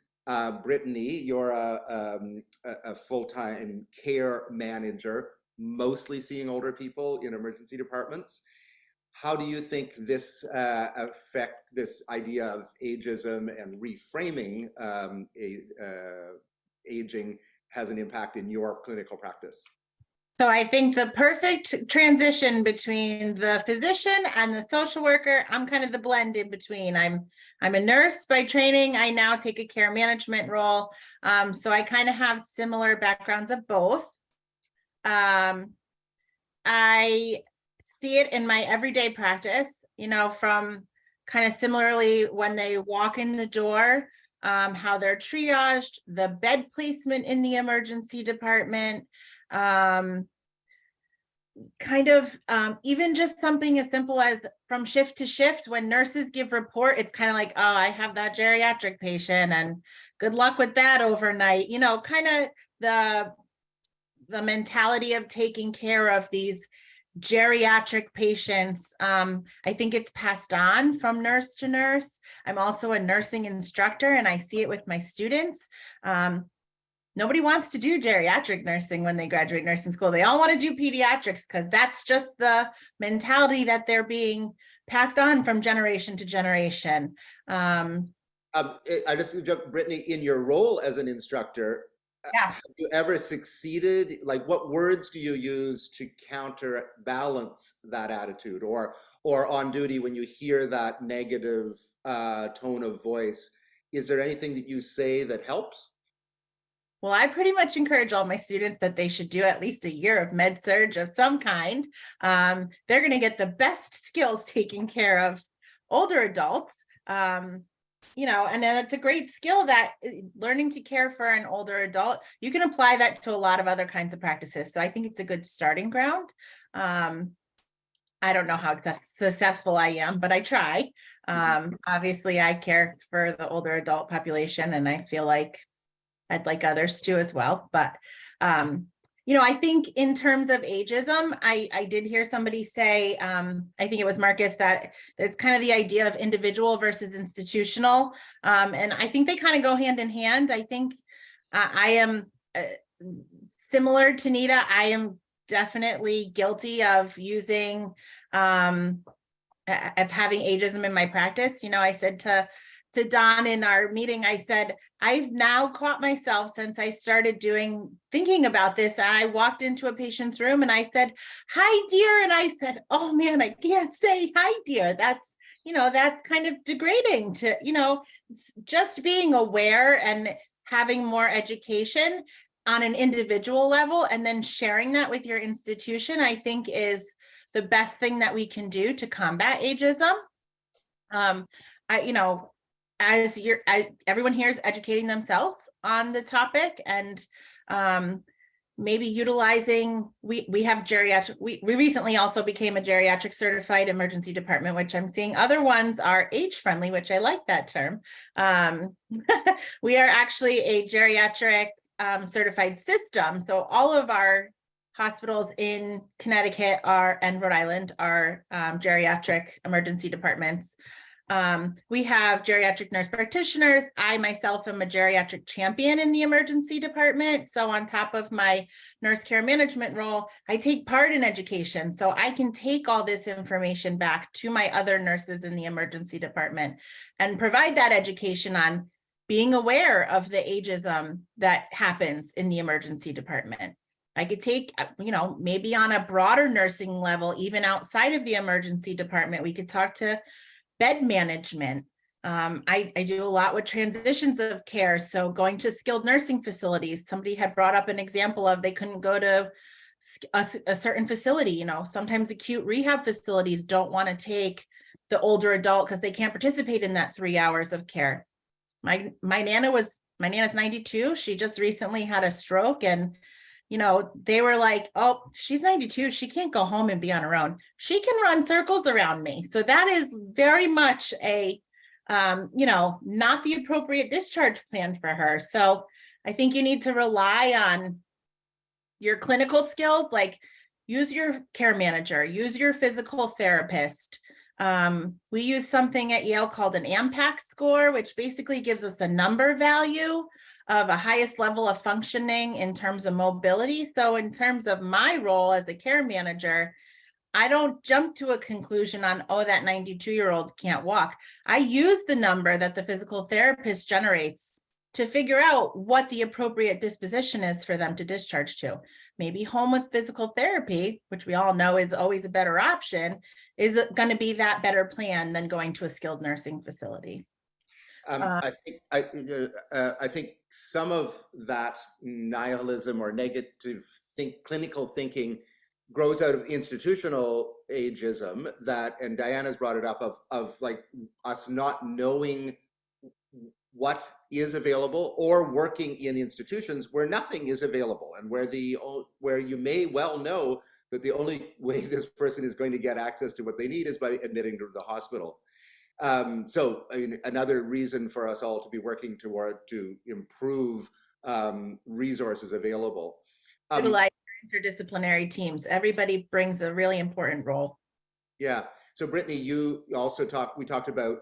S1: Brittany, you're a full-time care manager, mostly seeing older people in emergency departments. How do you think this affect this idea of ageism and reframing aging has an impact in your clinical practice?
S8: So I think the perfect transition between the physician and the social worker, I'm kind of the blend in between. I'm a nurse by training. I now take a care management role. So I kind of have similar backgrounds of both. I see it in my everyday practice, you know, from kind of similarly when they walk in the door, how they're triaged, the bed placement in the emergency department, even just something as simple as from shift to shift, when nurses give report, it's kind of like, oh, I have that geriatric patient and good luck with that overnight, you know, kind of the mentality of taking care of these geriatric patients. I think it's passed on from nurse to nurse. I'm also a nursing instructor and I see it with my students. Nobody wants to do geriatric nursing when they graduate nursing school. They all want to do pediatrics because that's just the mentality that they're being passed on from generation to generation.
S1: I just, Brittany, in your role as an instructor,
S8: Yeah.
S1: have you ever succeeded? Like, what words do you use to counterbalance that attitude? Or on duty, when you hear that negative tone of voice, is there anything that you say that helps?
S8: Well, I pretty much encourage all my students that they should do at least a year of med surg of some kind. They're going to get the best skills taking care of older adults. You know, and then it's a great skill that learning to care for an older adult, you can apply that to a lot of other kinds of practices. So I think it's a good starting ground. I don't know how successful I am, but I try. Obviously, I care for the older adult population, and I feel like I'd like others to as well. But, you know, I think in terms of ageism, I did hear somebody say, I think it was Marcus, that it's kind of the idea of individual versus institutional. And I think they kind of go hand in hand. I think I am similar to Nida. I am definitely guilty of using, of having ageism in my practice. You know, I said to Don in our meeting, I said, I've now caught myself since I started thinking about this. And I walked into a patient's room and I said, hi, dear. And I said, oh man, I can't say hi, dear. That's, you know, that's kind of degrading to, you know, just being aware and having more education on an individual level and then sharing that with your institution, I think is the best thing that we can do to combat ageism. You know, as everyone here is educating themselves on the topic and maybe utilizing, we have geriatric, we recently also became a geriatric certified emergency department, which I'm seeing other ones are age friendly, which I like that term. We are actually a geriatric certified system. So all of our hospitals in Connecticut and Rhode Island are geriatric emergency departments. We have geriatric nurse practitioners. I myself am a geriatric champion in the emergency department. So on top of my nurse care management role, I take part in education. So I can take all this information back to my other nurses in the emergency department and provide that education on being aware of the ageism that happens in the emergency department. I could take, you know, maybe on a broader nursing level, even outside of the emergency department, we could talk to bed management. I do a lot with transitions of care. So going to skilled nursing facilities, somebody had brought up an example of they couldn't go to a certain facility. You know, sometimes acute rehab facilities don't want to take the older adult because they can't participate in that 3 hours of care. My nana's 92. She just recently had a stroke and, you know, they were like, oh, she's 92. She can't go home and be on her own. She can run circles around me. So that is very much a, you know, not the appropriate discharge plan for her. So I think you need to rely on your clinical skills, like use your care manager, use your physical therapist. We use something at Yale called an AMPAC score, which basically gives us a number value of a highest level of functioning in terms of mobility. So in terms of my role as a care manager, I don't jump to a conclusion on, oh, that 92-year-old can't walk. I use the number that the physical therapist generates to figure out what the appropriate disposition is for them to discharge to. Maybe home with physical therapy, which we all know is always a better option, is going to be that better plan than going to a skilled nursing facility.
S1: I think some of that nihilism or negative clinical thinking grows out of institutional ageism that, and Diana's brought it up, of like us not knowing what is available, or working in institutions where nothing is available, and where you may well know that the only way this person is going to get access to what they need is by admitting to the hospital. So I mean, another reason for us all to be working to improve resources available.
S8: Utilize interdisciplinary teams. Everybody brings a really important role.
S1: Yeah. So Brittany, you also we talked about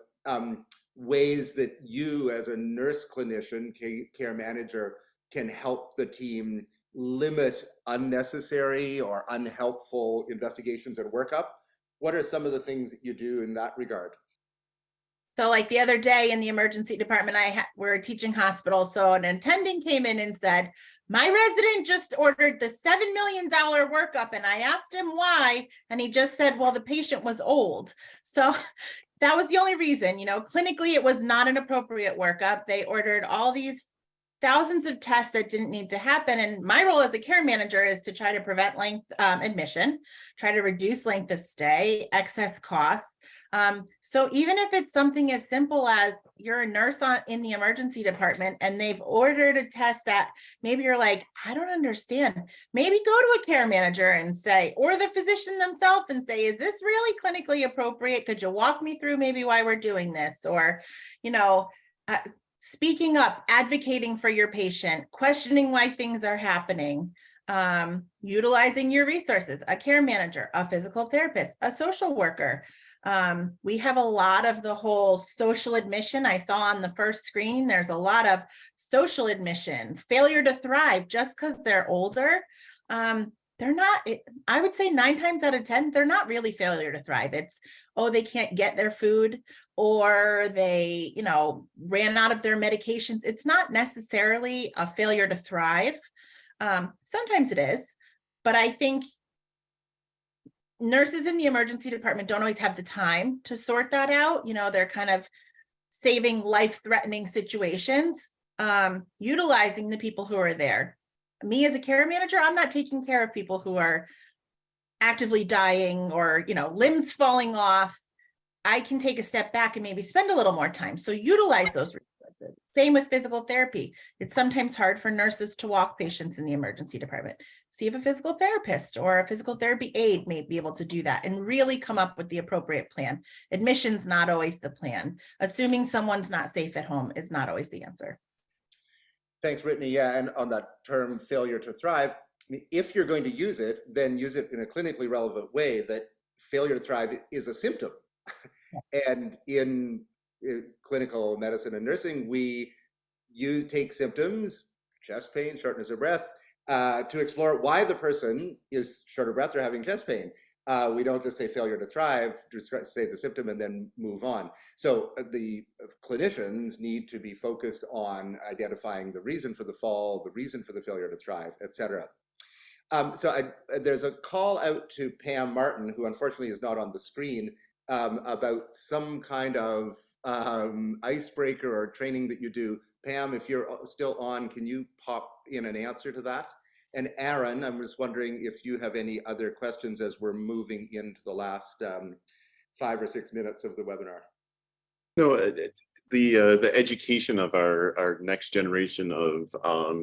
S1: ways that you as a nurse clinician, care manager, can help the team limit unnecessary or unhelpful investigations and workup. What are some of the things that you do in that regard?
S8: So like the other day in the emergency department, we're a teaching hospital. So an attending came in and said, my resident just ordered the $7 million workup. And I asked him why. And he just said, well, the patient was old. So that was the only reason, clinically, it was not an appropriate workup. They ordered all these thousands of tests that didn't need to happen. And my role as a care manager is to try to prevent admission, try to reduce length of stay, excess costs. So even if it's something as simple as you're a nurse in the emergency department and they've ordered a test that maybe you're like, I don't understand, maybe go to a care manager and say, or the physician themselves and say, is this really clinically appropriate? Could you walk me through maybe why we're doing this? Or, speaking up, advocating for your patient, questioning why things are happening, utilizing your resources, a care manager, a physical therapist, a social worker. We have a lot of the whole social admission. I saw on the first screen, there's a lot of social admission, failure to thrive just because they're older. They're not, I would say 9 times out of 10, they're not really failure to thrive. It's, oh, they can't get their food, or they, ran out of their medications. It's not necessarily a failure to thrive. Sometimes it is, but I think nurses in the emergency department don't always have the time to sort that out. They're kind of saving life-threatening situations, utilizing the people who are there. Me as a care manager, I'm not taking care of people who are actively dying or, limbs falling off. I can take a step back and maybe spend a little more time. So utilize those resources. Same with physical therapy. It's sometimes hard for nurses to walk patients in the emergency department. See if a physical therapist or a physical therapy aide may be able to do that and really come up with the appropriate plan. Admission's not always the plan. Assuming someone's not safe at home is not always the answer.
S1: Thanks, Brittany. Yeah, and on that term, failure to thrive, if you're going to use it, then use it in a clinically relevant way, that failure to thrive is a symptom. And in clinical medicine and nursing, you take symptoms, chest pain, shortness of breath, to explore why the person is short of breath or having chest pain. We don't just say failure to thrive, just say the symptom and then move on. So the clinicians need to be focused on identifying the reason for the fall, the reason for the failure to thrive, et cetera. So there's a call out to Pam Martin, who unfortunately is not on the screen, about some kind of icebreaker or training that you do. Pam, if you're still on, can you pop in an answer to that? And Aaron, I'm just wondering if you have any other questions as we're moving into the last 5 or 6 minutes of the webinar.
S4: No, the education of our next generation of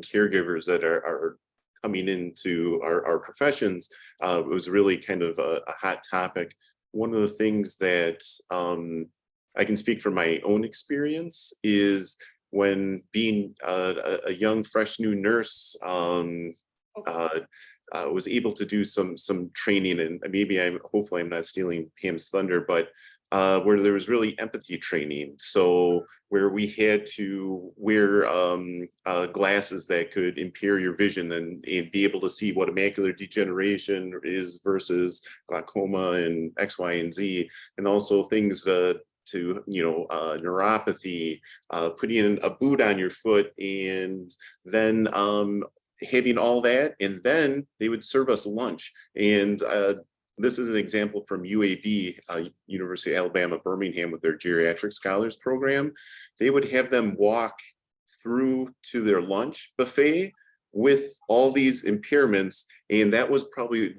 S4: caregivers that are coming into our professions was really kind of a hot topic. One of the things that I can speak from my own experience is when being a young, fresh new nurse, was able to do some training, and maybe hopefully I'm not stealing Pam's thunder, but where there was really empathy training. So where we had to wear glasses that could impair your vision and be able to see what macular degeneration is versus glaucoma and X, Y, and Z, and also things to neuropathy, putting in a boot on your foot, and then having all that, and then they would serve us lunch. And this is an example from UAB, University of Alabama, Birmingham, with their Geriatric Scholars Program. They would have them walk through to their lunch buffet with all these impairments, and that was probably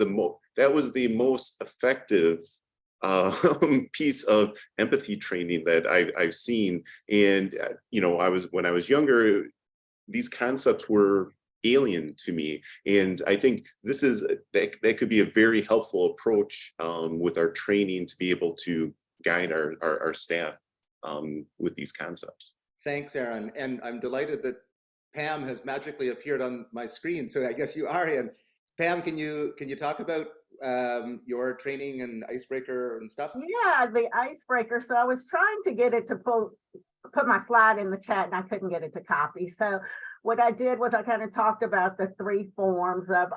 S4: that was the most effective piece of empathy training that I've seen. And you know, when I was younger, these concepts were alien to me, and I think this is that could be a very helpful approach with our training to be able to guide our staff with these concepts.
S1: Thanks, Aaron. And I'm delighted that Pam has magically appeared on my screen. So I guess you are in. Pam, can you talk about your training and icebreaker and stuff?
S9: Yeah, the icebreaker. So I was trying to get it to put my slide in the chat and I couldn't get it to copy. So what I did was I kind of talked about the 3 forms of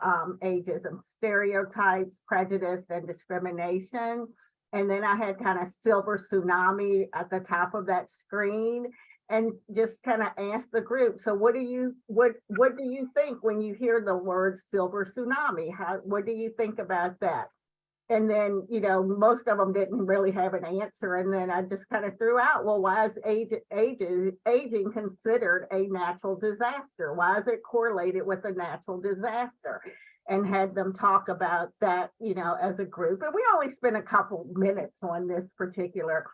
S9: ageism: stereotypes, prejudice, and discrimination. And then I had kind of silver tsunami at the top of that screen, and just kind of asked the group, so what do you think when you hear the word silver tsunami? What do you think about that? And then, you know, most of them didn't really have an answer. And then I just kind of threw out, well, why is aging considered a natural disaster? Why is it correlated with a natural disaster? And had them talk about that, you know, as a group. And we only spent a couple minutes on this particular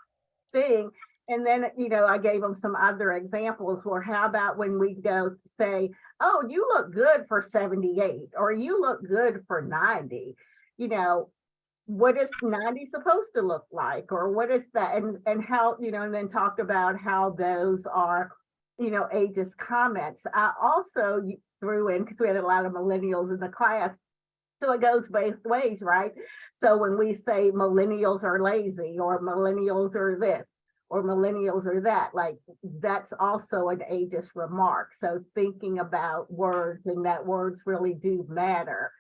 S9: thing. And then, you know, I gave them some other examples where, how about when we go say, oh, you look good for 78, or you look good for 90, you know, what is 90 supposed to look like? Or what is that? And how, you know, and then talked about how those are, you know, ageist comments. I also threw in, because we had a lot of millennials in the class, so it goes both ways, right? So when we say millennials are lazy, or millennials are this, or millennials are that, like, that's also an ageist remark. So thinking about words, and that words really do matter.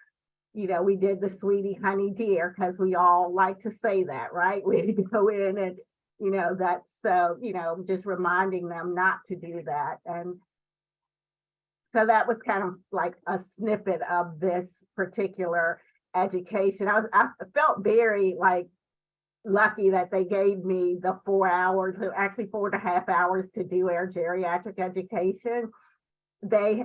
S9: You know, we did the sweetie honey dear, because we all like to say that, right? We go in and, you know, that's so, you know, just reminding them not to do that. And so that was kind of like a snippet of this particular education. I felt very like lucky that they gave me the 4 hours, actually 4.5 hours, to do our geriatric education.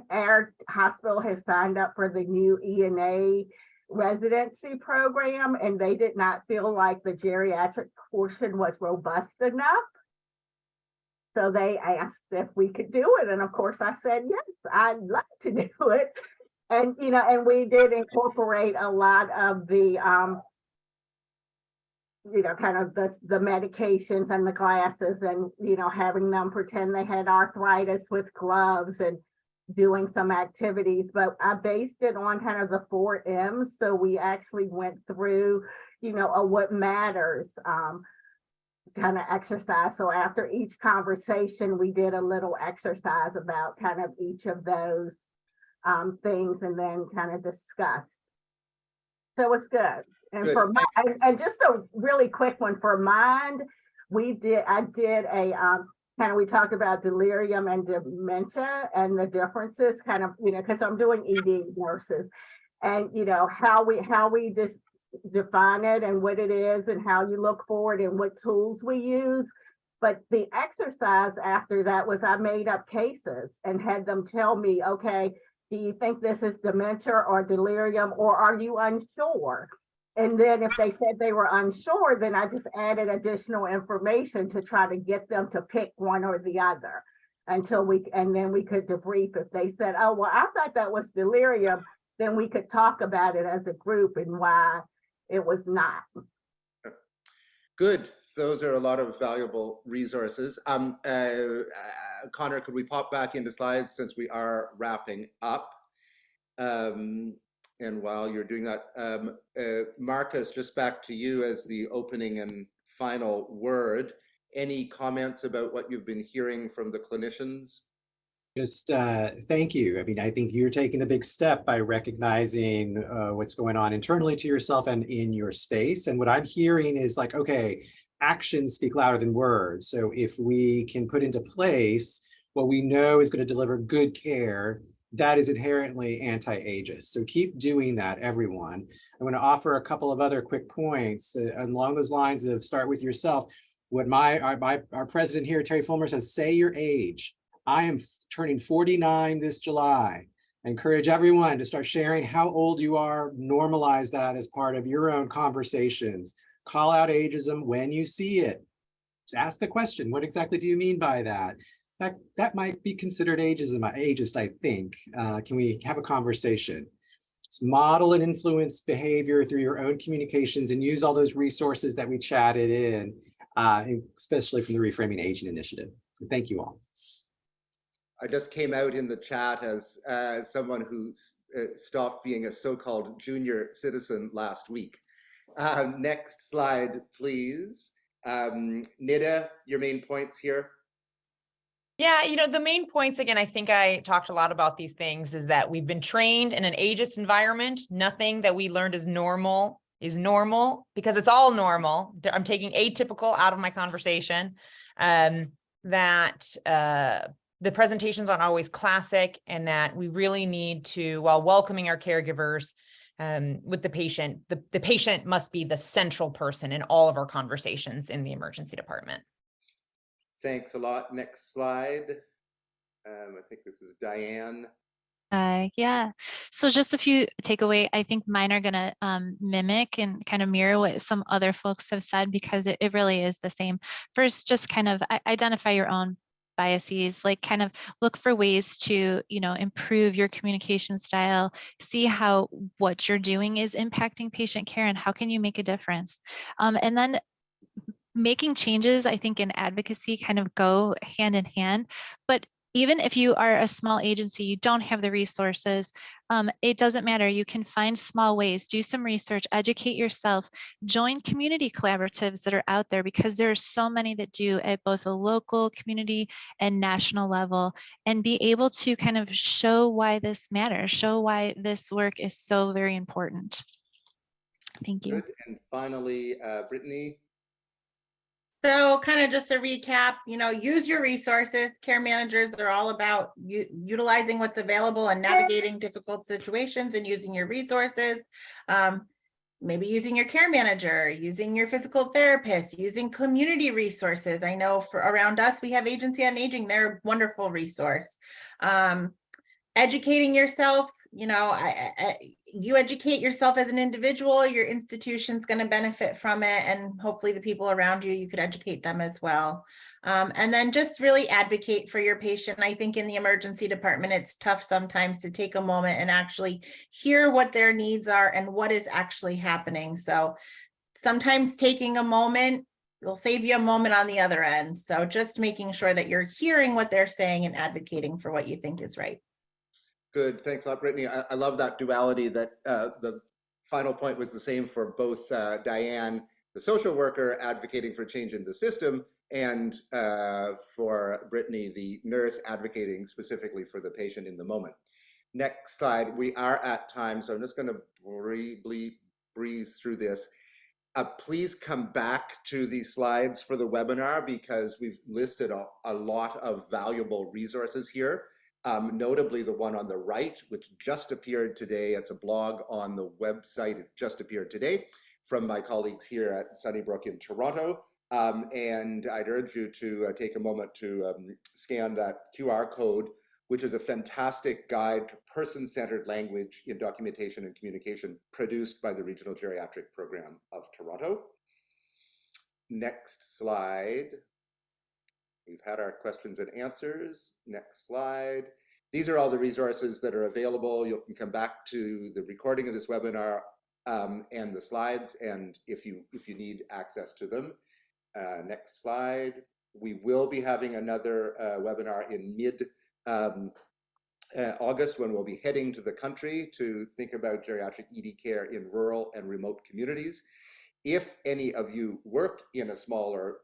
S9: Our hospital has signed up for the new ENA residency program, and they did not feel like the geriatric portion was robust enough. So they asked if we could do it. And of course I said, yes, I'd like to do it. And, you know, and we did incorporate a lot of the, you know, kind of the medications and the glasses, and, you know, having them pretend they had arthritis with gloves, and doing some activities. But I based it on kind of the 4 M's. So we actually went through, you know, what matters, kind of exercise. So after each conversation, we did a little exercise about kind of each of those things, and then kind of discussed. So it's good. And
S1: Good.
S9: for and just a really quick one for mind, I did a kind of, we talked about delirium and dementia and the differences, kind of, you know, because I'm doing ED nurses, and, you know, how we just define it and what it is, and how you look for it, and what tools we use. But the exercise after that was, I made up cases and had them tell me, okay, do you think this is dementia or delirium, or are you unsure? And then if they said they were unsure, then I just added additional information to try to get them to pick one or the other and then we could debrief. If they said, oh, well, I thought that was delirium, then we could talk about it as a group and why it was not.
S1: Good. Those are a lot of valuable resources. Connor, could we pop back into slides since we are wrapping up? And while you're doing that, Marcus, just back to you as the opening and final word. Any comments about what you've been hearing from the clinicians?
S2: Just thank you. I mean, I think you're taking a big step by recognizing what's going on internally to yourself and in your space. And what I'm hearing is like, okay, actions speak louder than words. So if we can put into place what we know is going to deliver good care, that is inherently anti-ageist. So keep doing that, everyone. I'm going to offer a couple of other quick points along those lines of start with yourself. What our president here, Terry Fulmer, says, say your age. I am turning 49 this July. I encourage everyone to start sharing how old you are, normalize that as part of your own conversations. Call out ageism when you see it. Just ask the question, what exactly do you mean by that? That might be considered ageism, ageist, I think. Can we have a conversation? Just model and influence behavior through your own communications and use all those resources that we chatted in, especially from the Reframing Aging Initiative. So thank you all.
S1: I just came out in the chat as someone who stopped being a so-called junior citizen last week. Next slide, please. Nida, your main points here.
S5: Yeah, the main points, again, I think I talked a lot about these things, is that we've been trained in an ageist environment. Nothing that we learned is normal because it's all normal. I'm taking atypical out of my conversation. That the presentations aren't always classic, and that we really need to, while welcoming our caregivers, with the patient, the patient must be the central person in all of our conversations in the emergency department.
S1: Thanks a lot. Next slide. I think this is Dyan.
S7: Yeah, so just a few takeaway. I think mine are going to mimic and kind of mirror what some other folks have said, because it really is the same. First, just kind of identify your own biases, like kind of look for ways to, improve your communication style, see how what you're doing is impacting patient care and how can you make a difference. And then making changes, I think, in advocacy kind of go hand in hand. But even if you are a small agency, you don't have the resources, it doesn't matter. You can find small ways, do some research, educate yourself, join community collaboratives that are out there, because there are so many that do at both a local, community, and national level, and be able to kind of show why this matters, show why this work is so very important. Thank you.
S1: Good. And finally, Brittany.
S8: So kind of just a recap, use your resources. Care managers are all about utilizing what's available and navigating difficult situations and using your resources. Maybe using your care manager, using your physical therapist, using community resources. I know for around us, we have Agency on Aging. They're a wonderful resource. Educating yourself, you educate yourself as an individual, your institution's going to benefit from it, and hopefully the people around you could educate them as well. And then just really advocate for your patient. I think in the emergency department, it's tough sometimes to take a moment and actually hear what their needs are and what is actually happening. So sometimes taking a moment will save you a moment on the other end. So just making sure that you're hearing what they're saying and advocating for what you think is right.
S1: Good, thanks a lot, Brittany. I love that duality, that the final point was the same for both Dyan, the social worker advocating for change in the system, and for Brittany, the nurse advocating specifically for the patient in the moment. Next slide, we are at time, so I'm just gonna briefly breeze through this. Please come back to these slides for the webinar, because we've listed a lot of valuable resources here. Notably the one on the right, which just appeared today. It's a blog on the website. It just appeared today from my colleagues here at Sunnybrook in Toronto. And I'd urge you to take a moment to scan that QR code, which is a fantastic guide to person-centered language in documentation and communication produced by the Regional Geriatric Program of Toronto. Next slide. We've had our questions and answers. Next slide. These are all the resources that are available. You can come back to the recording of this webinar and the slides, and if you need access to them. Next slide. We will be having another webinar in mid-August when we'll be heading to the country to think about geriatric ED care in rural and remote communities. If any of you work in a smaller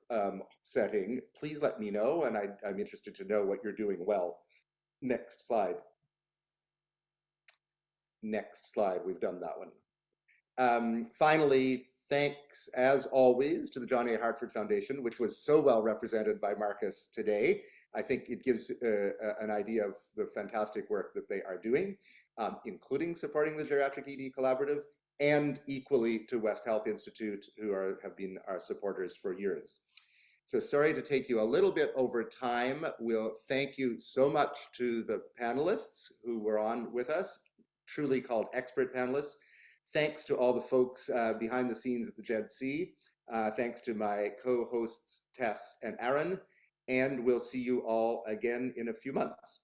S1: setting, please let me know, and I'm interested to know what you're doing well. Next slide. Next slide, we've done that one. Finally, thanks as always to the John A. Hartford Foundation, which was so well represented by Marcus today. I think it gives an idea of the fantastic work that they are doing, including supporting the Geriatric ED Collaborative, and equally to West Health Institute, who have been our supporters for years. So sorry to take you a little bit over time. We'll thank you so much to the panelists who were on with us, truly called expert panelists. Thanks to all the folks behind the scenes at the GEDC. Thanks to my co-hosts, Tess and Aaron. And we'll see you all again in a few months.